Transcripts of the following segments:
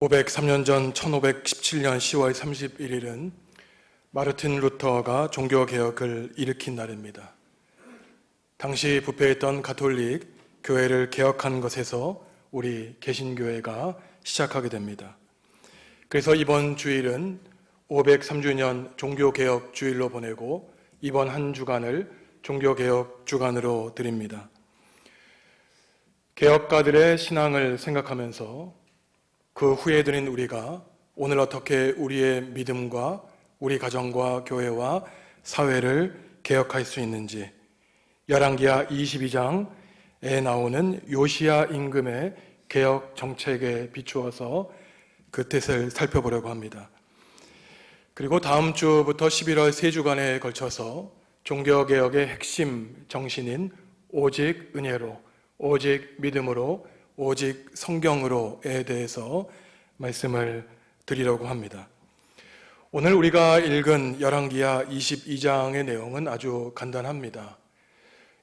503년 전 1517년 10월 31일은 마르틴 루터가 종교개혁을 일으킨 날입니다. 당시 부패했던 가톨릭 교회를 개혁한 것에서 우리 개신교회가 시작하게 됩니다. 그래서 이번 주일은 503주년 종교개혁 주일로 보내고 이번 한 주간을 종교개혁 주간으로 드립니다. 개혁가들의 신앙을 생각하면서 그 후에 드린 우리가 오늘 어떻게 우리의 믿음과 우리 가정과 교회와 사회를 개혁할 수 있는지 열왕기하 22장에 나오는 요시야 임금의 개혁 정책에 비추어서 그 뜻을 살펴보려고 합니다. 그리고 다음 주부터 11월 3주간에 걸쳐서 종교개혁의 핵심 정신인 오직 은혜로, 오직 믿음으로, 오직 성경으로에 대해서 말씀을 드리려고 합니다. 오늘 우리가 읽은 열왕기하 22장의 내용은 아주 간단합니다.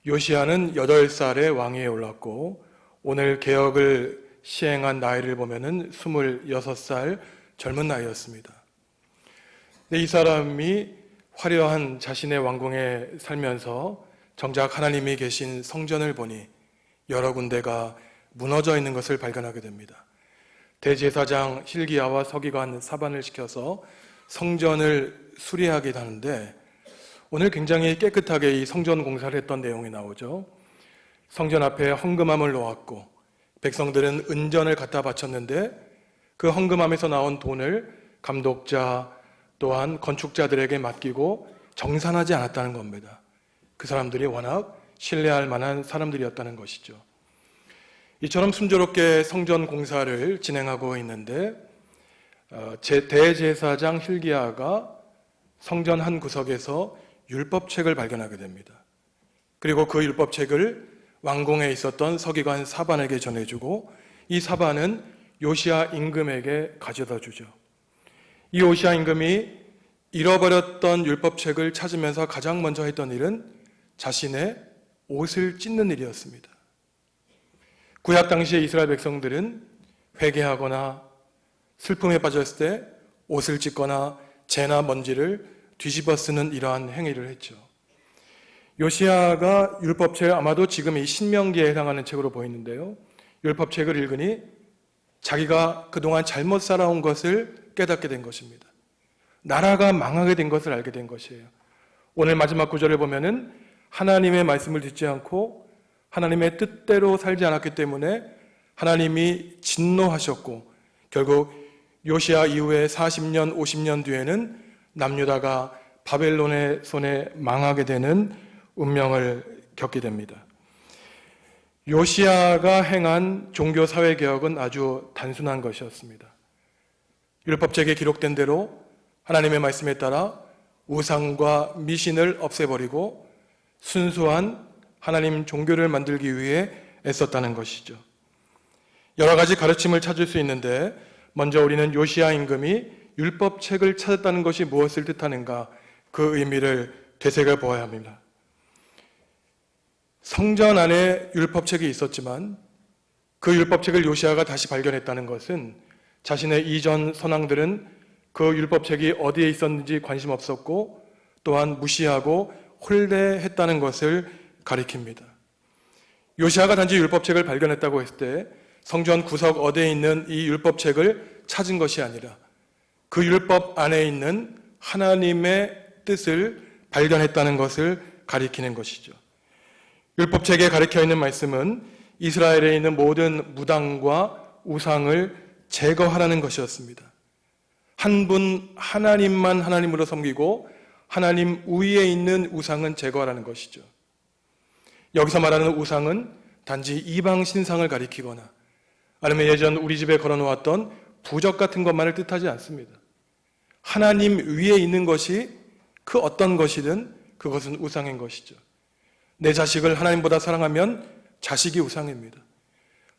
요시야는 8살의 왕위에 올랐고 오늘 개혁을 시행한 나이를 보면은 26살 젊은 나이였습니다. 근데 이 사람이 화려한 자신의 왕궁에 살면서 정작 하나님이 계신 성전을 보니 여러 군데가 무너져 있는 것을 발견하게 됩니다. 대제사장 hil기야와 서기관 사반을 시켜서 성전을 수리하게 하는데 오늘 굉장히 깨끗하게 이 성전 공사를 했던 내용이 나오죠. 성전 앞에 헌금함을 놓았고 백성들은 은전을 갖다 바쳤는데 그 헌금함에서 나온 돈을 감독자 또한 건축자들에게 맡기고 정산하지 않았다는 겁니다. 그 사람들이 워낙 신뢰할 만한 사람들이었다는 것이죠. 이처럼 순조롭게 성전 공사를 진행하고 있는데 대제사장 hil기야가 성전 한 구석에서 율법책을 발견하게 됩니다. 그리고 그 율법책을 왕궁에 있었던 서기관 사반에게 전해주고 이 사반은 요시야 임금에게 가져다 주죠. 이 요시야 임금이 잃어버렸던 율법책을 찾으면서 가장 먼저 했던 일은 자신의 옷을 찢는 일이었습니다. 구약 당시의 이스라엘 백성들은 회개하거나 슬픔에 빠졌을 때 옷을 찢거나 재나 먼지를 뒤집어 쓰는 이러한 행위를 했죠. 요시야가 율법책을 아마도 지금 이 신명기에 해당하는 책으로 보이는데요. 율법책을 읽으니 자기가 그동안 잘못 살아온 것을 깨닫게 된 것입니다. 나라가 망하게 된 것을 알게 된 것이에요. 오늘 마지막 구절을 보면은 하나님의 말씀을 듣지 않고 하나님의 뜻대로 살지 않았기 때문에 하나님이 진노하셨고 결국 요시야 이후에 40년, 50년 뒤에는 남유다가 바벨론의 손에 망하게 되는 운명을 겪게 됩니다. 요시야가 행한 종교사회개혁은 아주 단순한 것이었습니다. 율법책에 기록된 대로 하나님의 말씀에 따라 우상과 미신을 없애버리고 순수한 하나님 종교를 만들기 위해 애썼다는 것이죠. 여러 가지 가르침을 찾을 수 있는데 먼저 우리는 요시야 임금이 율법책을 찾았다는 것이 무엇을 뜻하는가 그 의미를 되새겨 보아야 합니다. 성전 안에 율법책이 있었지만 그 율법책을 요시야가 다시 발견했다는 것은 자신의 이전 선왕들은 그 율법책이 어디에 있었는지 관심 없었고 또한 무시하고 홀대했다는 것을 가리킵니다. 요시야가 단지 율법책을 발견했다고 했을 때 성전 구석 어디에 있는 이 율법책을 찾은 것이 아니라 그 율법 안에 있는 하나님의 뜻을 발견했다는 것을 가리키는 것이죠. 율법책에 가리켜 있는 말씀은 이스라엘에 있는 모든 무당과 우상을 제거하라는 것이었습니다. 한 분 하나님만 하나님으로 섬기고 하나님 위에 있는 우상은 제거하라는 것이죠. 여기서 말하는 우상은 단지 이방 신상을 가리키거나 아니면 예전 우리 집에 걸어놓았던 부적 같은 것만을 뜻하지 않습니다. 하나님 위에 있는 것이 그 어떤 것이든 그것은 우상인 것이죠. 내 자식을 하나님보다 사랑하면 자식이 우상입니다.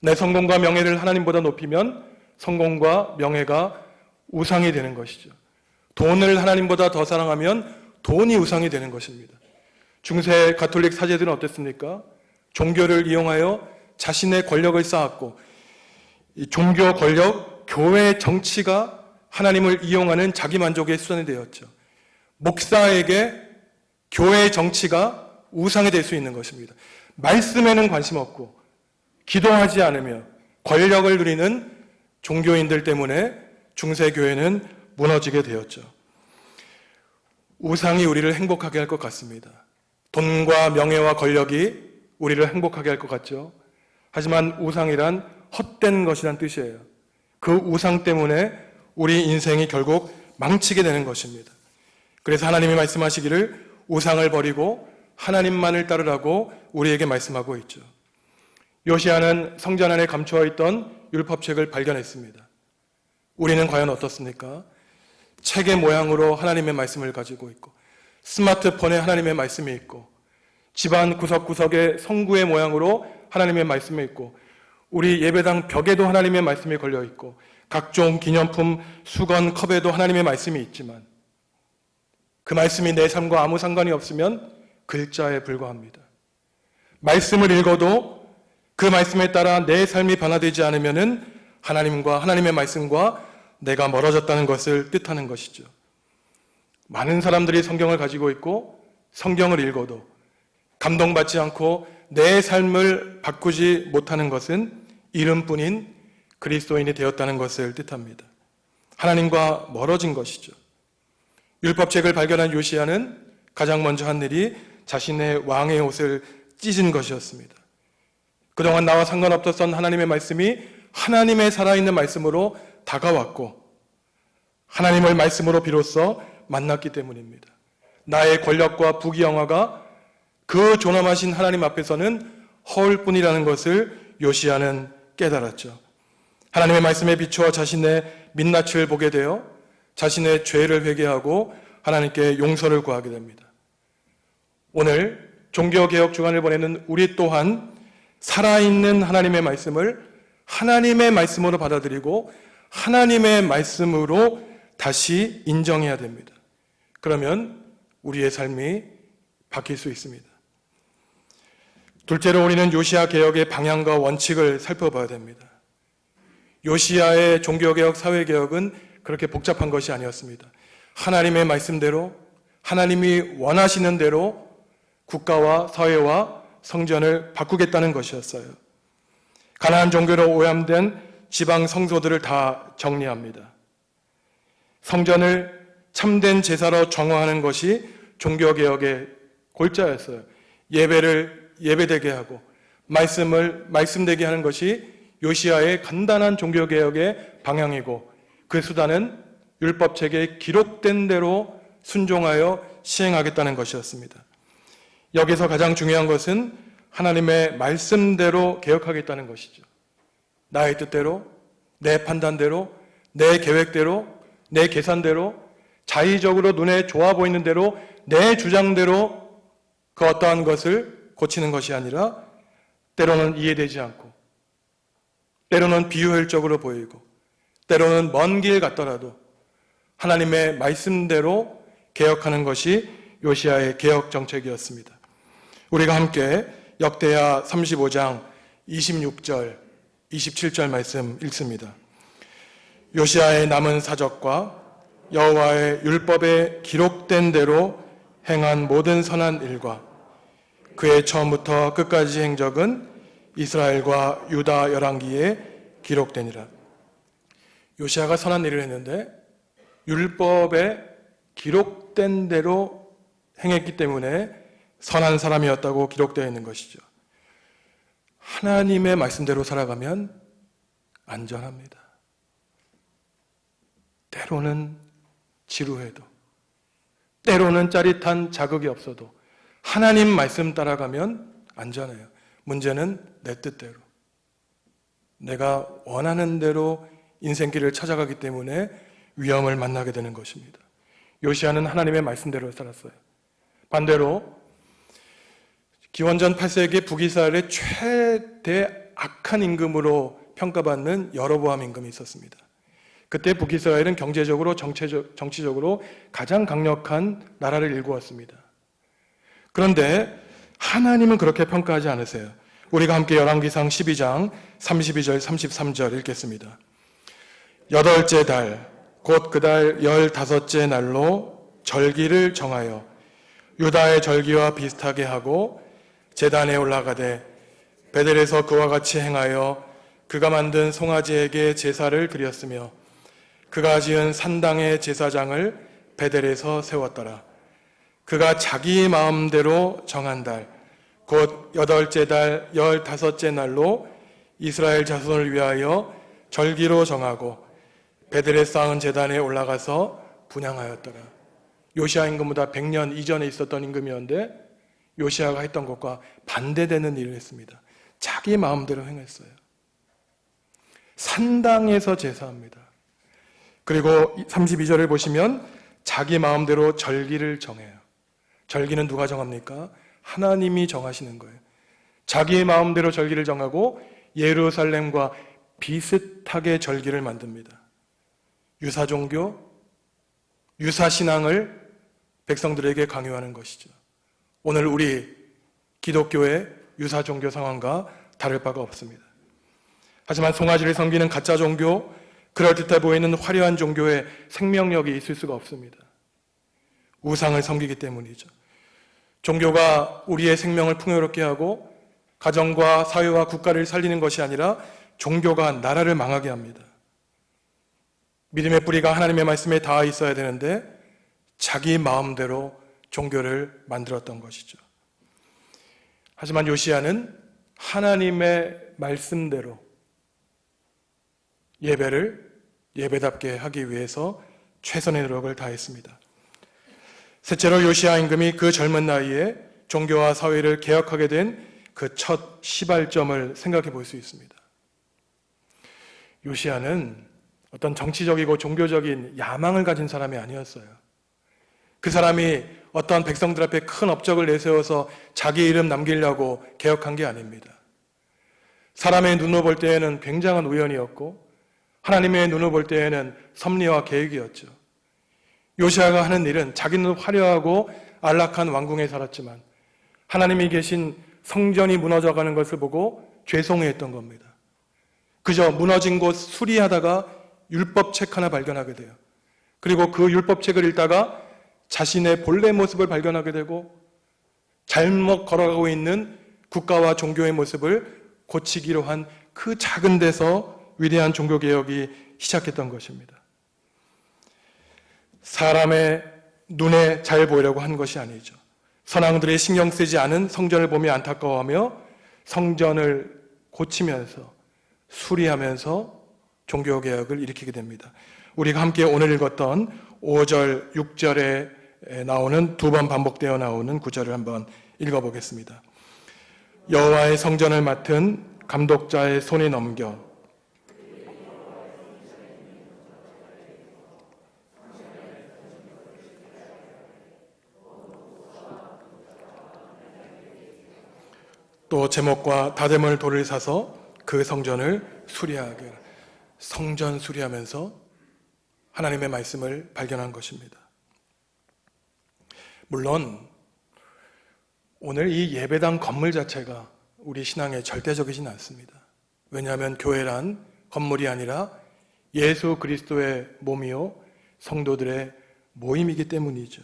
내 성공과 명예를 하나님보다 높이면 성공과 명예가 우상이 되는 것이죠. 돈을 하나님보다 더 사랑하면 돈이 우상이 되는 것입니다. 중세 가톨릭 사제들은 어땠습니까? 종교를 이용하여 자신의 권력을 쌓았고 이 종교 권력 교회 정치가 하나님을 이용하는 자기만족의 수단이 되었죠. 목사에게 교회 정치가 우상이 될 수 있는 것입니다. 말씀에는 관심 없고 기도하지 않으며 권력을 누리는 종교인들 때문에 중세교회는 무너지게 되었죠. 우상이 우리를 행복하게 할 것 같습니다. 돈과 명예와 권력이 우리를 행복하게 할 것 같죠. 하지만 우상이란 헛된 것이란 뜻이에요. 그 우상 때문에 우리 인생이 결국 망치게 되는 것입니다. 그래서 하나님이 말씀하시기를 우상을 버리고 하나님만을 따르라고 우리에게 말씀하고 있죠. 요시야는 성전 안에 감추어 있던 율법책을 발견했습니다. 우리는 과연 어떻습니까? 책의 모양으로 하나님의 말씀을 가지고 있고, 스마트폰에 하나님의 말씀이 있고, 집안 구석구석에 성구의 모양으로 하나님의 말씀이 있고, 우리 예배당 벽에도 하나님의 말씀이 걸려 있고, 각종 기념품 수건 컵에도 하나님의 말씀이 있지만 그 말씀이 내 삶과 아무 상관이 없으면 글자에 불과합니다. 말씀을 읽어도 그 말씀에 따라 내 삶이 변화되지 않으면은 하나님과 하나님의 말씀과 내가 멀어졌다는 것을 뜻하는 것이죠. 많은 사람들이 성경을 가지고 있고 성경을 읽어도 감동받지 않고 내 삶을 바꾸지 못하는 것은 이름뿐인 그리스도인이 되었다는 것을 뜻합니다. 하나님과 멀어진 것이죠. 율법책을 발견한 요시야는 가장 먼저 한 일이 자신의 왕의 옷을 찢은 것이었습니다. 그동안 나와 상관없었던 하나님의 말씀이 하나님의 살아있는 말씀으로 다가왔고 하나님을 말씀으로 비로소 만났기 때문입니다. 나의 권력과 부귀영화가 그 존엄하신 하나님 앞에서는 허울뿐이라는 것을 요시야는 깨달았죠. 하나님의 말씀에 비추어 자신의 민낯을 보게 되어 자신의 죄를 회개하고 하나님께 용서를 구하게 됩니다. 오늘 종교개혁 주간을 보내는 우리 또한 살아있는 하나님의 말씀을 하나님의 말씀으로 받아들이고 하나님의 말씀으로 다시 인정해야 됩니다. 그러면 우리의 삶이 바뀔 수 있습니다. 둘째로 우리는 요시야 개혁의 방향과 원칙을 살펴봐야 됩니다. 요시야의 종교개혁, 사회개혁은 그렇게 복잡한 것이 아니었습니다. 하나님의 말씀대로 하나님이 원하시는 대로 국가와 사회와 성전을 바꾸겠다는 것이었어요. 가나안 종교로 오염된 지방 성소들을 다 정리합니다. 성전을 참된 제사로 정화하는 것이 종교개혁의 골자였어요. 예배를 예배되게 하고 말씀을 말씀되게 하는 것이 요시야의 간단한 종교개혁의 방향이고 그 수단은 율법책에 기록된 대로 순종하여 시행하겠다는 것이었습니다. 여기서 가장 중요한 것은 하나님의 말씀대로 개혁하겠다는 것이죠. 나의 뜻대로, 내 판단대로, 내 계획대로, 내 계산대로, 자의적으로 눈에 좋아 보이는 대로, 내 주장대로 그 어떠한 것을 고치는 것이 아니라 때로는 이해되지 않고 때로는 비효율적으로 보이고 때로는 먼 길 같더라도 하나님의 말씀대로 개혁하는 것이 요시야의 개혁 정책이었습니다. 우리가 함께 역대하 35장 26절, 27절 말씀 읽습니다. 요시야의 남은 사적과 여호와의 율법에 기록된 대로 행한 모든 선한 일과 그의 처음부터 끝까지 행적은 이스라엘과 유다 열왕기에 기록되니라. 요시야가 선한 일을 했는데 율법에 기록된 대로 행했기 때문에 선한 사람이었다고 기록되어 있는 것이죠. 하나님의 말씀대로 살아가면 안전합니다. 때로는 지루해도, 때로는 짜릿한 자극이 없어도 하나님 말씀 따라가면 안전해요. 문제는 내 뜻대로, 내가 원하는 대로 인생길을 찾아가기 때문에 위험을 만나게 되는 것입니다. 요시야는 하나님의 말씀대로 살았어요. 반대로 기원전 8세기 북이스라엘의 최대 악한 임금으로 평가받는 여로보암 임금이 있었습니다. 그때 북이스라엘은 경제적으로 정치적으로 가장 강력한 나라를 일구었습니다. 그런데 하나님은 그렇게 평가하지 않으세요. 우리가 함께 열왕기상 12장 32절 33절 읽겠습니다. 8째 달, 곧 그 달 15째 날로 절기를 정하여 유다의 절기와 비슷하게 하고 제단에 올라가되 베델에서 그와 같이 행하여 그가 만든 송아지에게 제사를 드렸으며 그가 지은 산당의 제사장을 베델에서 세웠더라. 그가 자기 마음대로 정한 달, 곧 8째 달 15째 날로 이스라엘 자손을 위하여 절기로 정하고 베델에 쌓은 제단에 올라가서 분향하였더라. 요시아 임금보다 100년 이전에 있었던 임금이었는데 요시아가 했던 것과 반대되는 일을 했습니다. 자기 마음대로 행했어요. 산당에서 제사합니다. 그리고 32절을 보시면 자기 마음대로 절기를 정해요. 절기는 누가 정합니까? 하나님이 정하시는 거예요. 자기의 마음대로 절기를 정하고 예루살렘과 비슷하게 절기를 만듭니다. 유사종교, 유사신앙을 백성들에게 강요하는 것이죠. 오늘 우리 기독교의 유사종교 상황과 다를 바가 없습니다. 하지만 송아지를 섬기는 가짜 종교, 그럴듯해 보이는 화려한 종교에 생명력이 있을 수가 없습니다. 우상을 섬기기 때문이죠. 종교가 우리의 생명을 풍요롭게 하고 가정과 사회와 국가를 살리는 것이 아니라 종교가 나라를 망하게 합니다. 믿음의 뿌리가 하나님의 말씀에 닿아 있어야 되는데 자기 마음대로 종교를 만들었던 것이죠. 하지만 요시야는 하나님의 말씀대로 예배를 예배답게 하기 위해서 최선의 노력을 다했습니다. 셋째로 요시야 임금이 그 젊은 나이에 종교와 사회를 개혁하게 된 그 첫 시발점을 생각해 볼 수 있습니다. 요시야는 어떤 정치적이고 종교적인 야망을 가진 사람이 아니었어요. 그 사람이 어떤 백성들 앞에 큰 업적을 내세워서 자기 이름 남기려고 개혁한 게 아닙니다. 사람의 눈으로 볼 때에는 굉장한 우연이었고 하나님의 눈으로 볼 때에는 섭리와 계획이었죠. 요시야가 하는 일은 자기는 화려하고 안락한 왕궁에 살았지만 하나님이 계신 성전이 무너져가는 것을 보고 죄송해했던 겁니다. 그저 무너진 곳 수리하다가 율법책 하나 발견하게 돼요. 그리고 그 율법책을 읽다가 자신의 본래 모습을 발견하게 되고 잘못 걸어가고 있는 국가와 종교의 모습을 고치기로 한 그 작은 데서 위대한 종교개혁이 시작했던 것입니다. 사람의 눈에 잘 보이려고 한 것이 아니죠. 선왕들이 신경 쓰지 않은 성전을 보며 안타까워하며 성전을 고치면서 수리하면서 종교개혁을 일으키게 됩니다. 우리가 함께 오늘 읽었던 5절, 6절에 나오는 두 번 반복되어 나오는 구절을 한번 읽어보겠습니다. 여호와의 성전을 맡은 감독자의 손에 넘겨 또 제목과 다대물 돌을 사서 그 성전을 수리하게 하라. 성전 수리하면서 하나님의 말씀을 발견한 것입니다. 물론 오늘 이 예배당 건물 자체가 우리 신앙에 절대적이진 않습니다. 왜냐하면 교회란 건물이 아니라 예수 그리스도의 몸이요 성도들의 모임이기 때문이죠.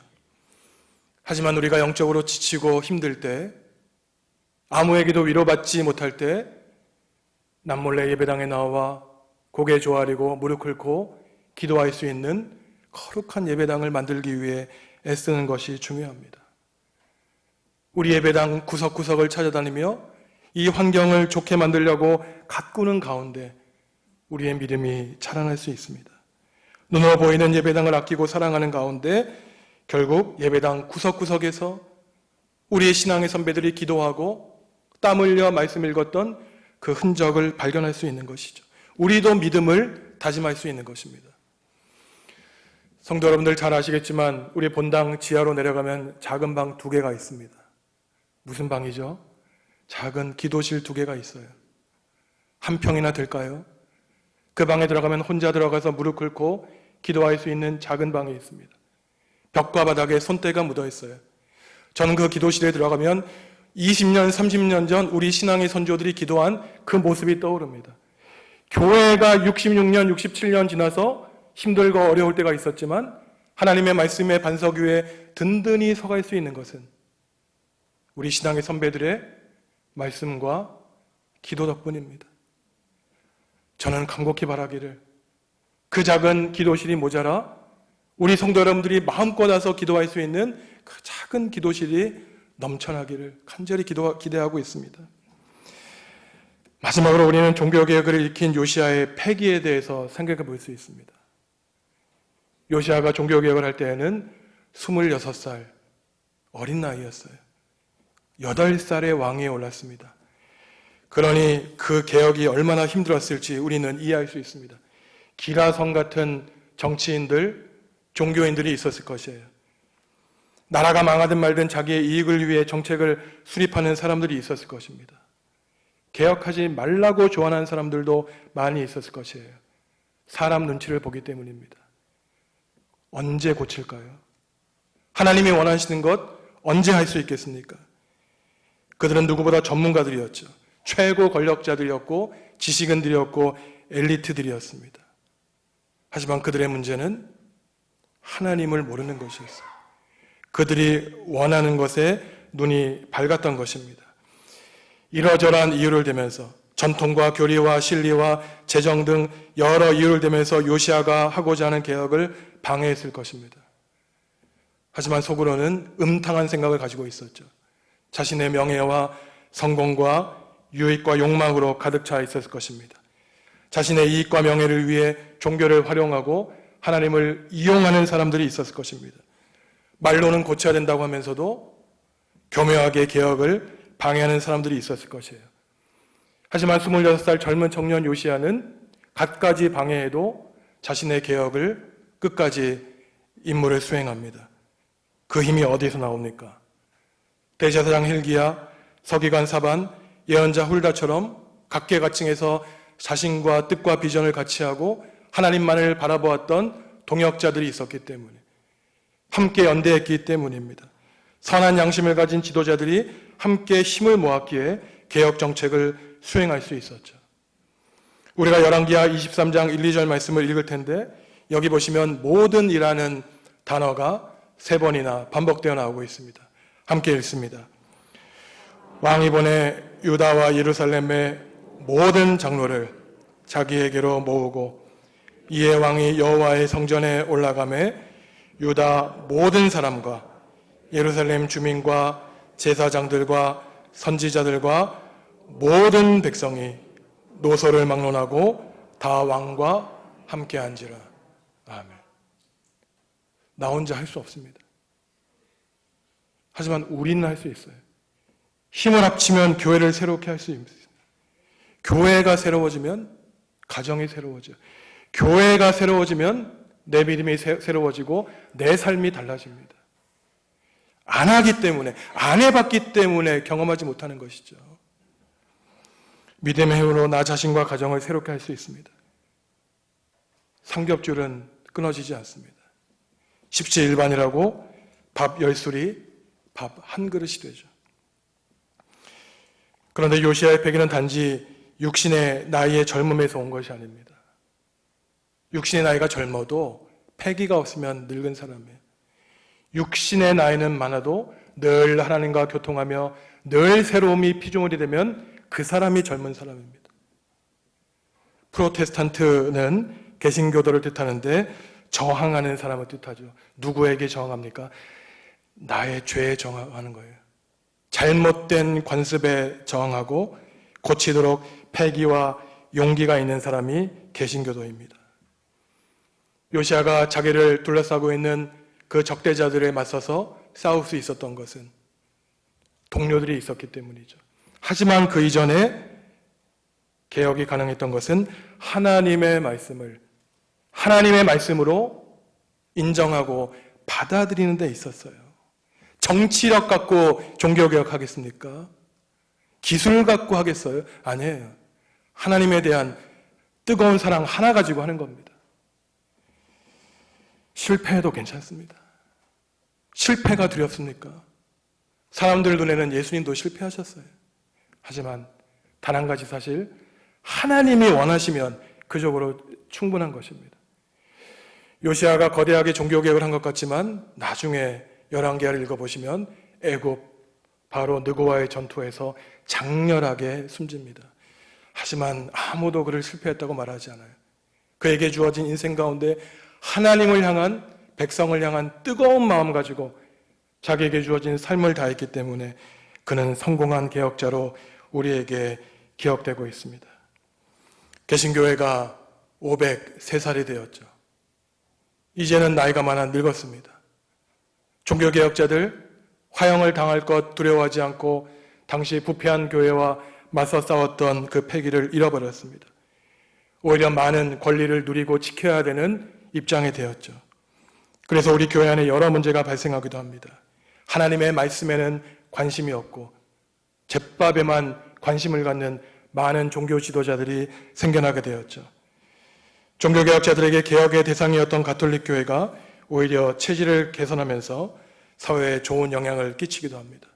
하지만 우리가 영적으로 지치고 힘들 때, 아무에게도 위로받지 못할 때 남몰래 예배당에 나와 고개 조아리고 무릎 꿇고 기도할 수 있는 거룩한 예배당을 만들기 위해 애쓰는 것이 중요합니다. 우리 예배당 구석구석을 찾아다니며 이 환경을 좋게 만들려고 가꾸는 가운데 우리의 믿음이 자라날 수 있습니다. 눈으로 보이는 예배당을 아끼고 사랑하는 가운데 결국 예배당 구석구석에서 우리의 신앙의 선배들이 기도하고 땀 흘려 말씀 읽었던 그 흔적을 발견할 수 있는 것이죠. 우리도 믿음을 다짐할 수 있는 것입니다. 성도 여러분들 잘 아시겠지만 우리 본당 지하로 내려가면 작은 방 2개가 있습니다. 무슨 방이죠? 작은 기도실 2개가 있어요. 한 평이나 될까요? 그 방에 들어가면 혼자 들어가서 무릎 꿇고 기도할 수 있는 작은 방이 있습니다. 벽과 바닥에 손때가 묻어 있어요. 저는 그 기도실에 들어가면 20년, 30년 전 우리 신앙의 선조들이 기도한 그 모습이 떠오릅니다. 교회가 66년, 67년 지나서 힘들고 어려울 때가 있었지만 하나님의 말씀의 반석 위에 든든히 서갈 수 있는 것은 우리 신앙의 선배들의 말씀과 기도 덕분입니다. 저는 간곡히 바라기를 그 작은 기도실이 모자라 우리 성도 여러분들이 마음껏 와서 기도할 수 있는 그 작은 기도실이 넘쳐나기를 간절히 기대하고 있습니다. 마지막으로 우리는 종교개혁을 일으킨 요시야의 패기에 대해서 생각해 볼 수 있습니다. 요시야가 종교개혁을 할 때에는 26살 어린 나이였어요. 8살의 왕위에 올랐습니다. 그러니 그 개혁이 얼마나 힘들었을지 우리는 이해할 수 있습니다. 기라성 같은 정치인들, 종교인들이 있었을 것이에요. 나라가 망하든 말든 자기의 이익을 위해 정책을 수립하는 사람들이 있었을 것입니다. 개혁하지 말라고 조언하는 사람들도 많이 있었을 것이에요. 사람 눈치를 보기 때문입니다. 언제 고칠까요? 하나님이 원하시는 것 언제 할 수 있겠습니까? 그들은 누구보다 전문가들이었죠. 최고 권력자들이었고 지식인들이었고 엘리트들이었습니다. 하지만 그들의 문제는 하나님을 모르는 것이었어요. 그들이 원하는 것에 눈이 밝았던 것입니다. 이러저러한 이유를 대면서 전통과 교리와 실리와 재정 등 여러 이유를 대면서 요시야가 하고자 하는 개혁을 방해했을 것입니다. 하지만 속으로는 음탕한 생각을 가지고 있었죠. 자신의 명예와 성공과 유익과 욕망으로 가득 차 있었을 것입니다. 자신의 이익과 명예를 위해 종교를 활용하고 하나님을 이용하는 사람들이 있었을 것입니다. 말로는 고쳐야 된다고 하면서도 교묘하게 개혁을 방해하는 사람들이 있었을 것이에요. 하지만 26살 젊은 청년 요시야는 갖가지 방해해도 자신의 개혁을 끝까지 임무를 수행합니다. 그 힘이 어디서 나옵니까? 대제사장 hil기야, 서기관 사반, 예언자 훌다처럼 각계각층에서 자신과 뜻과 비전을 같이 하고 하나님만을 바라보았던 동역자들이 있었기 때문에, 함께 연대했기 때문입니다. 선한 양심을 가진 지도자들이 함께 힘을 모았기에 개혁 정책을 수행할 수 있었죠. 우리가 열왕기하 23장 1, 2절 말씀을 읽을 텐데 여기 보시면 모든 이라는 단어가 3번이나 반복되어 나오고 있습니다. 함께 읽습니다. 왕이 보내 유다와 예루살렘의 모든 장로를 자기에게로 모으고 이에 왕이 여호와의 성전에 올라가매 유다 모든 사람과 예루살렘 주민과 제사장들과 선지자들과 모든 백성이 노소를 막론하고 다 왕과 함께 앉으라. 아멘. 나 혼자 할 수 없습니다. 하지만 우리는 할 수 있어요. 힘을 합치면 교회를 새롭게 할 수 있습니다. 교회가 새로워지면 가정이 새로워져요. 교회가 새로워지면 내 믿음이 새로워지고 내 삶이 달라집니다. 안 하기 때문에, 안 해봤기 때문에 경험하지 못하는 것이죠. 믿음의 힘으로 나 자신과 가정을 새롭게 할 수 있습니다. 삼겹줄은 끊어지지 않습니다. 십시일반이라고 밥 10술이 밥 한 그릇이 되죠. 그런데 요시야의 패기는 단지 육신의 나이의 젊음에서 온 것이 아닙니다. 육신의 나이가 젊어도 패기가 없으면 늙은 사람이에요. 육신의 나이는 많아도 늘 하나님과 교통하며 늘 새로움이 피조물이 되면 그 사람이 젊은 사람입니다. 프로테스탄트는 개신교도를 뜻하는데 저항하는 사람을 뜻하죠. 누구에게 저항합니까? 나의 죄에 저항하는 거예요. 잘못된 관습에 저항하고 고치도록 패기와 용기가 있는 사람이 개신교도입니다. 요시야가 자기를 둘러싸고 있는 그 적대자들에 맞서서 싸울 수 있었던 것은 동료들이 있었기 때문이죠. 하지만 그 이전에 개혁이 가능했던 것은 하나님의 말씀으로 인정하고 받아들이는 데 있었어요. 정치력 갖고 종교개혁하겠습니까? 기술 갖고 하겠어요? 아니에요. 하나님에 대한 뜨거운 사랑 하나 가지고 하는 겁니다. 실패해도 괜찮습니다. 실패가 두렵습니까? 사람들 눈에는 예수님도 실패하셨어요. 하지만 단 한 가지 사실, 하나님이 원하시면 그적으로 충분한 것입니다. 요시아가 거대하게 종교개혁을 한 것 같지만 나중에 열왕기하를 읽어보시면 애굽 바로 느고와의 전투에서 장렬하게 숨집니다. 하지만 아무도 그를 실패했다고 말하지 않아요. 그에게 주어진 인생 가운데 하나님을 향한, 백성을 향한 뜨거운 마음 가지고 자기에게 주어진 삶을 다했기 때문에 그는 성공한 개혁자로 우리에게 기억되고 있습니다. 개신교회가 503살이 되었죠. 이제는 나이가 많아 늙었습니다. 종교개혁자들 화형을 당할 것 두려워하지 않고 당시 부패한 교회와 맞서 싸웠던 그 패기를 잃어버렸습니다. 오히려 많은 권리를 누리고 지켜야 되는 입장이 되었죠. 그래서 우리 교회 안에 여러 문제가 발생하기도 합니다. 하나님의 말씀에는 관심이 없고 잿밥에만 관심을 갖는 많은 종교 지도자들이 생겨나게 되었죠. 종교개혁자들에게 개혁의 대상이었던 가톨릭 교회가 오히려 체질을 개선하면서 사회에 좋은 영향을 끼치기도 합니다.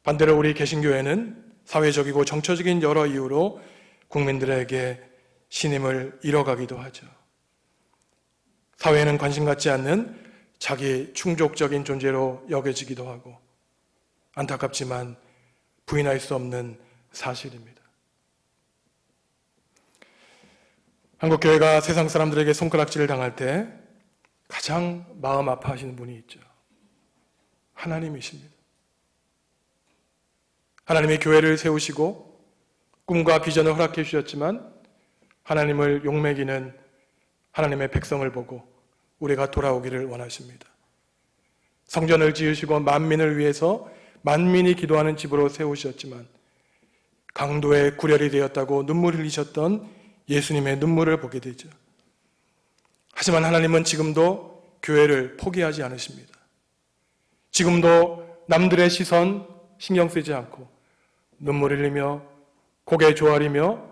반대로 우리 개신교회는 사회적이고 정처적인 여러 이유로 국민들에게 신임을 잃어가기도 하죠. 사회에는 관심 갖지 않는 자기 충족적인 존재로 여겨지기도 하고 안타깝지만 부인할 수 없는 사실입니다. 한국교회가 세상 사람들에게 손가락질을 당할 때 가장 마음 아파하시는 분이 있죠. 하나님이십니다. 하나님이 교회를 세우시고 꿈과 비전을 허락해 주셨지만 하나님을 욕먹이는 하나님의 백성을 보고 우리가 돌아오기를 원하십니다. 성전을 지으시고 만민을 위해서 만민이 기도하는 집으로 세우셨지만 강도의 구렬이 되었다고 눈물을 흘리셨던 예수님의 눈물을 보게 되죠. 하지만 하나님은 지금도 교회를 포기하지 않으십니다. 지금도 남들의 시선 신경 쓰지 않고 눈물 흘리며 고개 조아리며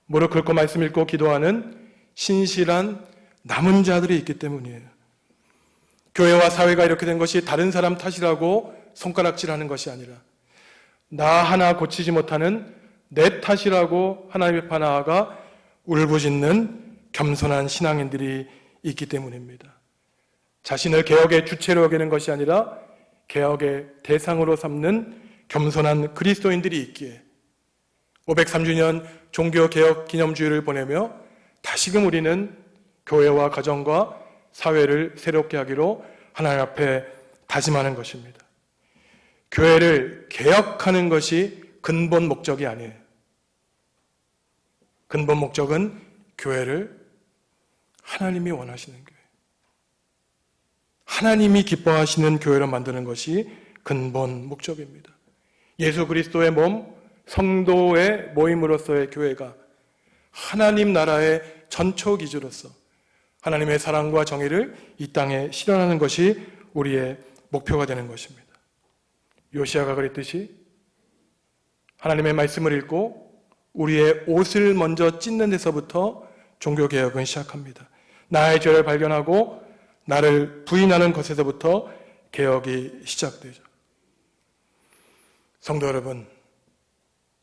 무릎 꿇고 말씀 읽고 기도하는 신실한 남은 자들이 있기 때문이에요. 교회와 사회가 이렇게 된 것이 다른 사람 탓이라고 손가락질하는 것이 아니라 나 하나 고치지 못하는 내 탓이라고 하나님 앞에 나아가 울부짖는 겸손한 신앙인들이 있기 때문입니다. 자신을 개혁의 주체로 여기는 것이 아니라 개혁의 대상으로 삼는 겸손한 그리스도인들이 있기에 503주년 종교개혁 기념주의를 보내며 다시금 우리는 교회와 가정과 사회를 새롭게 하기로 하나님 앞에 다짐하는 것입니다. 교회를 개혁하는 것이 근본 목적이 아니에요. 근본 목적은 교회를 하나님이 원하시는 교회, 하나님이 기뻐하시는 교회로 만드는 것이 근본 목적입니다. 예수 그리스도의 몸, 성도의 모임으로서의 교회가 하나님 나라의 전초기주로서 하나님의 사랑과 정의를 이 땅에 실현하는 것이 우리의 목표가 되는 것입니다. 요시아가 그랬듯이 하나님의 말씀을 읽고 우리의 옷을 먼저 찢는 데서부터 종교개혁은 시작합니다. 나의 죄를 발견하고 나를 부인하는 것에서부터 개혁이 시작되죠. 성도 여러분,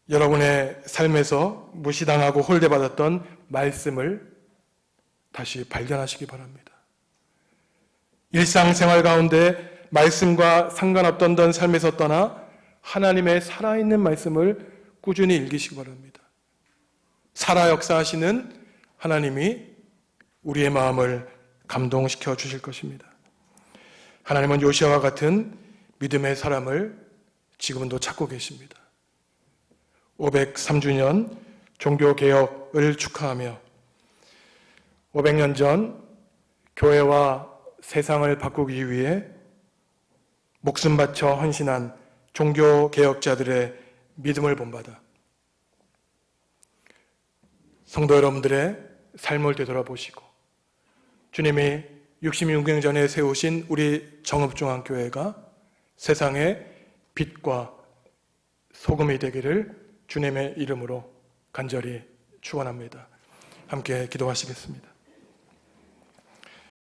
여러분의 삶에서 무시당하고 홀대받았던 말씀을 다시 발견하시기 바랍니다. 일상생활 가운데 말씀과 상관없던 삶에서 떠나 하나님의 살아있는 말씀을 꾸준히 읽으시기 바랍니다. 살아 역사하시는 하나님이 우리의 마음을 감동시켜 주실 것입니다. 하나님은 요시아와 같은 믿음의 사람을 지금도 찾고 계십니다. 503주년 종교개혁을 축하하며 500년 전 교회와 세상을 바꾸기 위해 목숨 바쳐 헌신한 종교개혁자들의 믿음을 본받아 성도 여러분들의 삶을 되돌아보시고 주님이 66년 전에 세우신 우리 정읍중앙교회가 세상의 빛과 소금이 되기를 주님의 이름으로 간절히 축원합니다. 함께 기도하시겠습니다.